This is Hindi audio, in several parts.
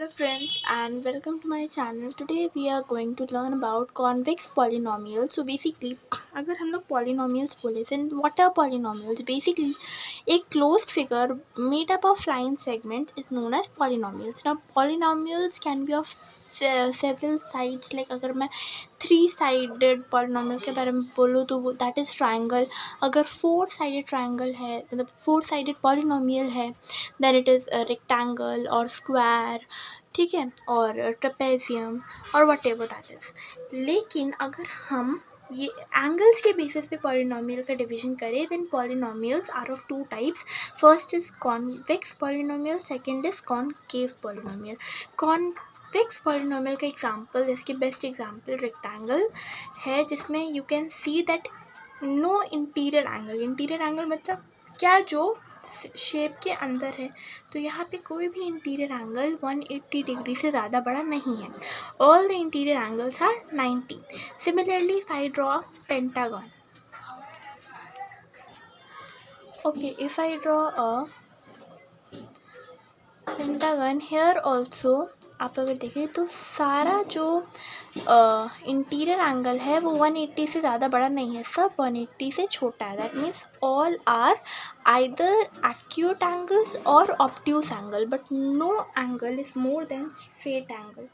Hello friends and welcome to my channel. Today we are going to learn about convex polynomials. So basically अगर हम लोग polynomials बोले then what are polynomials? Basically a closed figure made up of line segments is known as polynomials. Now polynomials can be of several sides. Like अगर मैं 3-sided polynomial के बारे में बोलूँ तो वो that is triangle. अगर 4-sided triangle है मतलब 4-sided polynomial है then it is a rectangle or square, ठीक है, और ट्रेपेजियम और वट एवर दैट इज़. लेकिन अगर हम ये एंगल्स के बेसिस पे पॉलिनोमियल का डिवीजन करें then polynomials are of two types. First is convex polynomial, second is concave polynomial. Convex polynomial का एग्जांपल, इसकी बेस्ट एग्जांपल रेक्टेंगल है जिसमें you can see that no interior angle. Interior angle मतलब क्या, जो शेप के अंदर है. तो यहाँ पे कोई भी इंटीरियर एंगल 180 डिग्री से ज़्यादा बड़ा नहीं है. All the interior angles are 90. Similarly if I draw pentagon, okay, if I draw a pentagon here also, आप अगर देखें तो सारा जो इंटीरियर एंगल है वो 180 से ज़्यादा बड़ा नहीं है, सब 180 से छोटा है. That means all are either acute angles or obtuse angle, but no angle is more than straight angle.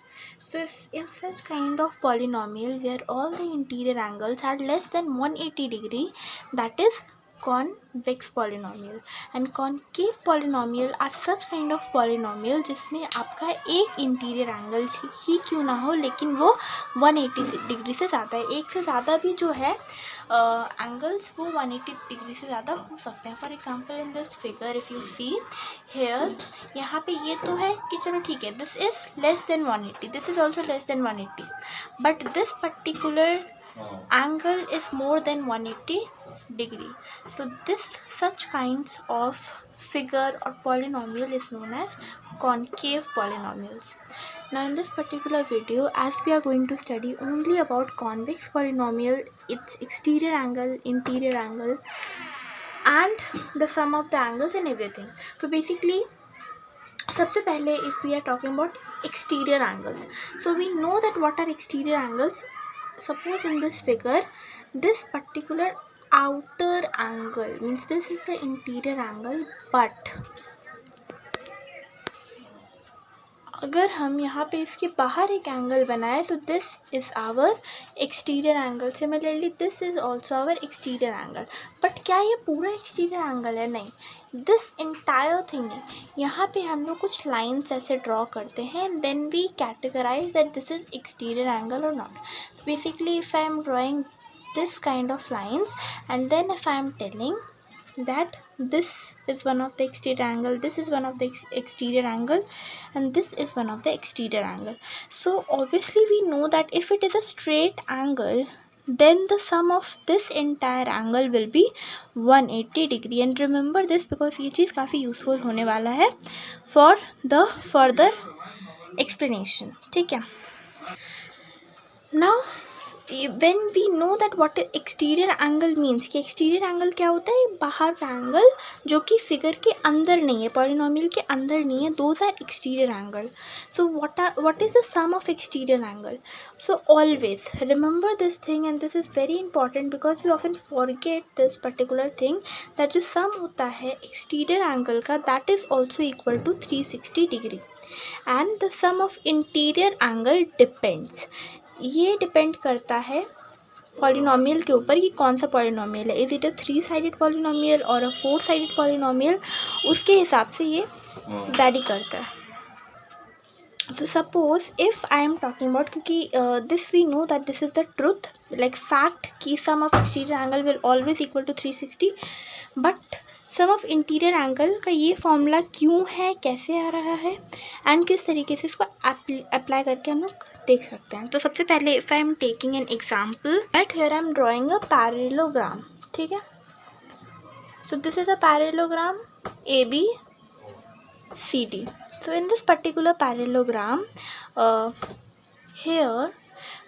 So in such kind of polynomial where all the interior angles are less than 180 degree, that is convex polynomial. And concave polynomial are such kind of polynomial जिसमें आपका एक इंटीरियर एंगल ही क्यों ना हो लेकिन वो 180 डिग्री से ज़्यादा है. एक से ज़्यादा भी जो है एंगल्स वो 180 डिग्री से ज़्यादा हो सकते हैं. For example in this figure if you see here, यहाँ पे ये तो है कि चलो ठीक है, this is less than 180, this is also less than 180, but this particular angle is more than 180 degree. So this such kinds of figure or polynomial is known as concave polynomials. Now in this particular video, as we are going to study only about convex polynomial, its exterior angle, interior angle and the sum of the angles and everything. So basically सबसे पहले if we are talking about exterior angles, so we know that what are exterior angles. Suppose in this figure this particular outer angle means this is the interior angle, but अगर हम यहाँ पे इसके बाहर एक एंगल बनाए तो this is our exterior angle. Similarly this is also our exterior angle. But क्या ये पूरा एक्सटीरियर एंगल है? नहीं, दिस इंटायर थिंग नहीं. यहाँ पे हम लोग कुछ लाइन्स ऐसे ड्रॉ करते हैं and then we categorise that this is exterior angle और not. Basically if I am drawing this kind of lines and then if I am telling that this is one of the exterior angle, this is one of the exterior angle and this is one of the exterior angle, so obviously we know that if it is a straight angle then the sum of this entire angle will be 180 degree. And remember this because ये चीज़ काफ़ी यूज़फुल होने वाला है for the further explanation. ठीक है. Now when we know that what exterior angle means, कि exterior angle क्या होता है, बाहर का एंगल जो कि फिगर के अंदर नहीं है, पॉलिनोमियल के अंदर नहीं है, those are exterior angle. So what is the sum of exterior angle? So always remember this thing and this is very important because we often forget this particular thing that जो sum होता है exterior angle का that is also equal to 360 degree and the sum of interior angle depends. ये डिपेंड करता है पॉलिनोमियल के ऊपर कि कौन सा पॉलिनोमियल है. Is it a 3-sided polynomial और अ 4-sided पॉलिनोमियल, उसके हिसाब से ये वैरी करता है. So suppose if I am talking about, क्योंकि this we know that this is the truth like fact कि sum of exterior angle will always equal to 360, but sum of interior angle का ये फॉर्मूला क्यों है, कैसे आ रहा है एंड किस तरीके से इसको अप्लाई करके हम लोग देख सकते हैं. तो सबसे पहले if I am taking an example that here I am drawing a parallelogram. ठीक है. So this is a parallelogram ABCD. So in this particular parallelogram here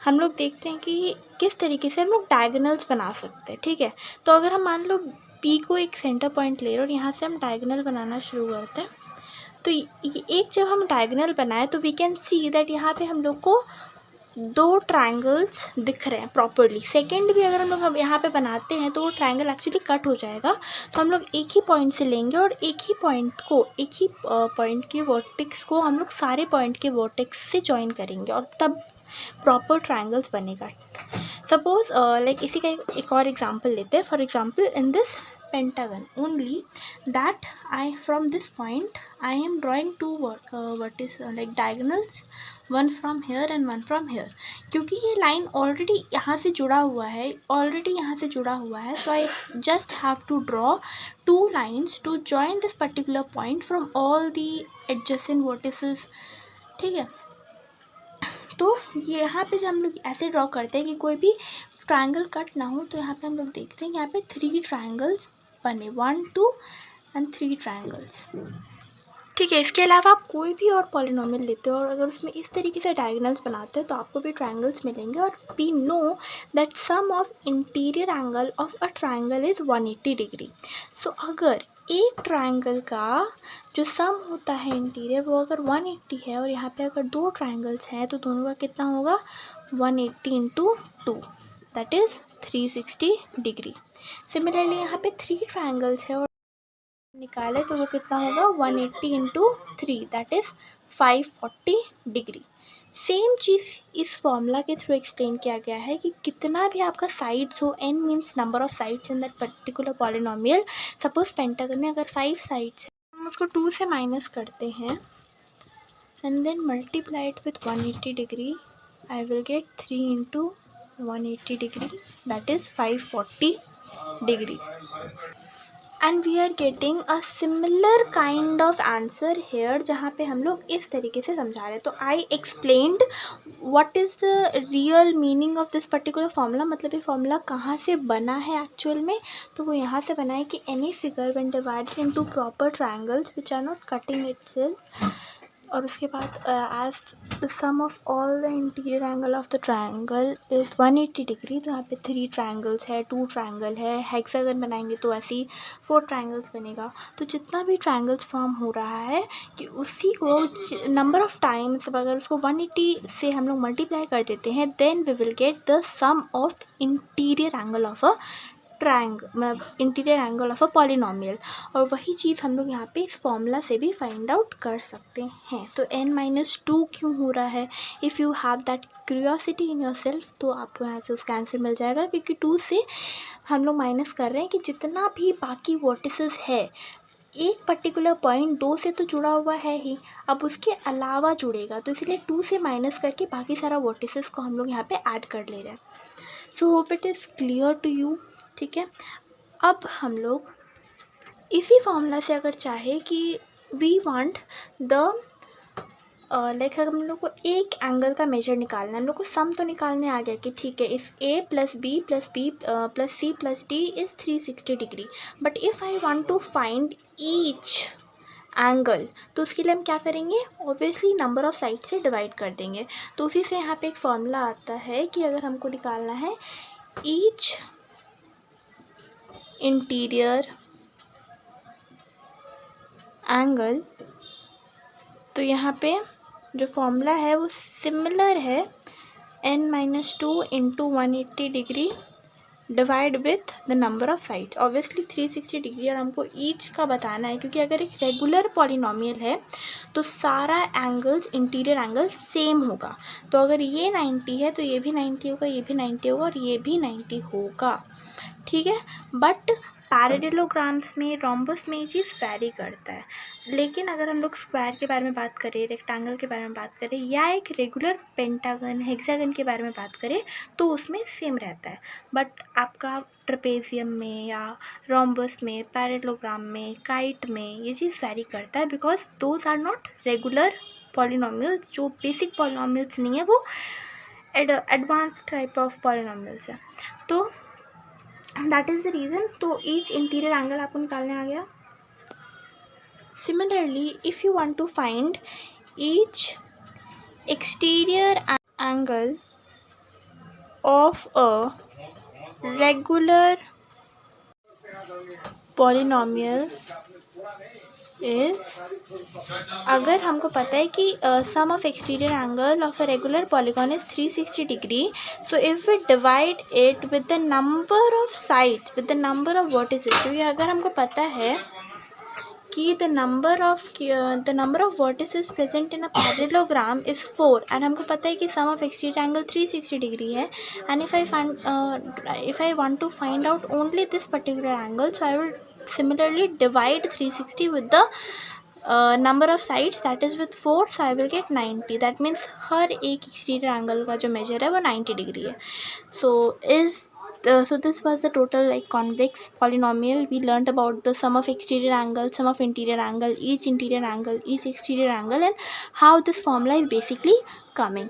हम लोग देखते हैं कि किस तरीके से हम लोग डायगोनल्स बना सकते हैं. ठीक है. तो अगर हम मान लो P को एक सेंटर पॉइंट ले रहे और यहाँ से हम डायगोनल बनाना शुरू करते हैं तो ये एक जब हम डायगोनल बनाए तो वी कैन सी दैट यहाँ पे हम लोग को 2 ट्रायंगल्स दिख रहे हैं प्रॉपरली। सेकेंड भी अगर हम लोग यहाँ पे बनाते हैं तो वो ट्रायंगल एक्चुअली कट हो जाएगा। तो हम लोग एक ही पॉइंट से लेंगे और एक ही पॉइंट के वर्टेक्स को हम लोग सारे पॉइंट के वर्टेक्स से जॉइन करेंगे और तब प्रॉपर ट्रायंगल्स बनेगा। सपोज लाइक इसी का एक और एग्जांपल लेते हैं। For example in this pentagon only that I from this point I am drawing two like diagonals, one from here and one from here। क्योंकि ये लाइन ऑलरेडी यहाँ से जुड़ा हुआ है so I just have to draw 2 lines to join this particular point from all the adjacent vertices। ठीक है, तो ये यहाँ पे जब हम लोग ऐसे ड्रॉ करते हैं कि कोई भी ट्रायंगल कट ना हो, तो यहाँ पे हम लोग देखते हैं यहाँ पे 3 ट्रायंगल्स बने, 1 2 and 3 ट्रायंगल्स। ठीक है, इसके अलावा आप कोई भी और पॉलिनोमियल लेते हो और अगर उसमें इस तरीके से डायगोनल्स बनाते हैं तो आपको भी ट्रायंगल्स मिलेंगे। और we know that sum of interior angle of a triangle is 180 degree. So अगर एक ट्रायंगल का जो सम होता है इंटीरियर वो अगर 180 है और यहाँ पे अगर 2 ट्रायंगल्स हैं तो दोनों का कितना होगा 180 into 2 that is 360 degree. Similarly यहाँ पे 3 ट्रायंगल्स है और निकाले तो वो कितना होगा 180 into 3 that is 540 degree. Same चीज़ इस फॉर्मूला के थ्रू एक्सप्लेन किया गया है कि कितना भी आपका साइड्स हो, n means number of sides in that particular polynomial. Suppose pentagon में अगर 5 साइड्स है, हम उसको 2 से माइनस करते हैं and then multiply it with 180 degree, I will get 3 into 180 degree that is 540 degree. And we are getting a similar kind of answer here, जहाँ पे हम लोग इस तरीके से समझा रहे हैं। तो I explained what is the real meaning of this particular formula, मतलब ये फॉर्मूला कहाँ से बना है एक्चुअल में। तो वो यहाँ से बना है कि any figure when divided into proper triangles which are not cutting itself, और उसके बाद as the sum of all the interior angle of the triangle is 180 degree. तो यहाँ पे 3 ट्रायंगल्स है, 2 ट्रायंगल है, हेक्सागन बनाएंगे तो ऐसे ही 4 ट्रायंगल्स बनेगा। तो जितना भी ट्रायंगल्स फॉर्म हो रहा है कि उसी को नंबर ऑफ टाइम्स अगर उसको 180 से हम लोग मल्टीप्लाई कर देते हैं then we will get the sum of interior angle of a मतलब interior angle of a polynomial. और वही चीज़ हम लोग यहाँ पे इस फॉर्मूला से भी फाइंड आउट कर सकते हैं। तो n-2 क्यों हो रहा है, if you have that curiosity in your self तो आपको यहाँ से उसका आंसर मिल जाएगा, क्योंकि 2 से हम लोग माइनस कर रहे हैं कि जितना भी बाकी वर्टिसेस है एक पर्टिकुलर पॉइंट 2 से तो जुड़ा हुआ है ही, अब उसके अलावा जुड़ेगा, तो इसलिए 2 से माइनस करके बाकी सारा वर्टिसेस को हम लोग यहाँ पे ऐड कर ले रहे हैं। So hope it is clear to you. ठीक है, अब हम लोग इसी फॉर्मूला से अगर चाहे कि वी वांट द लाइक हम लोग को एक एंगल का मेजर निकालना है, हम लोग को सम तो निकालने आ गया कि ठीक है इस a plus b plus c plus d is 360 degree. But if I want to find each angle तो उसके लिए हम क्या करेंगे, ऑब्वियसली नंबर ऑफ साइड से डिवाइड कर देंगे। तो उसी से यहाँ पे एक फॉर्मूला आता है कि अगर हमको निकालना है ईच इंटीरियर एंगल, तो यहाँ पे जो फॉर्मूला है वो सिमिलर है n-2 into 180 degree divide with the number of sides, obviously 360 degree. और हमको ईच का बताना है क्योंकि अगर एक रेगुलर पॉलिनोमियल है तो सारा एंगल्स इंटीरियर एंगल सेम होगा। तो अगर ये 90 है तो ये भी 90 होगा, ये भी 90 होगा और ये भी 90 होगा। ठीक है, बट पैरेललोग्राम्स में रोम्बस में ये चीज़ वैरी करता है। लेकिन अगर हम लोग स्क्वायर के बारे में बात करें, रेक्टेंगल के बारे में बात करें या एक रेगुलर पेंटागन हेक्सागन के बारे में बात करें तो उसमें सेम रहता है। बट आपका ट्रेपेजियम में या रोम्बस में, पैरेललोग्राम में, काइट में ये चीज़ वैरी करता है because those are not regular polynomials. जो बेसिक पॉलिनोमियल्स नहीं है वो एडवांस टाइप ऑफ पॉलिनोमियल्स है। तो दैट इज़ द रीज़न। तो ईच इंटीरियर एंगल आपको निकालने आ गया। Similarly, if you want to find each exterior angle of a regular polynomial is, अगर हमको पता है कि sum of exterior angle of a regular polygon is 360 degree, so if we divide it with the number of sides with the number of vertices, क्योंकि अगर हमको पता है कि the number of vertices present in a parallelogram is 4 and हमको पता है कि sum of exterior angle 360 degree है, and if I want to find out only this particular angle, so I will similarly divide 360 with the number of sides, that is with 4, so I will get 90. that means हर एक exterior angle का जो measure है वो 90 degree है. So this was the total like convex polynomial. We learnt about the sum of exterior angle, sum of interior angle, each interior angle, each exterior angle, and how this formula is basically coming.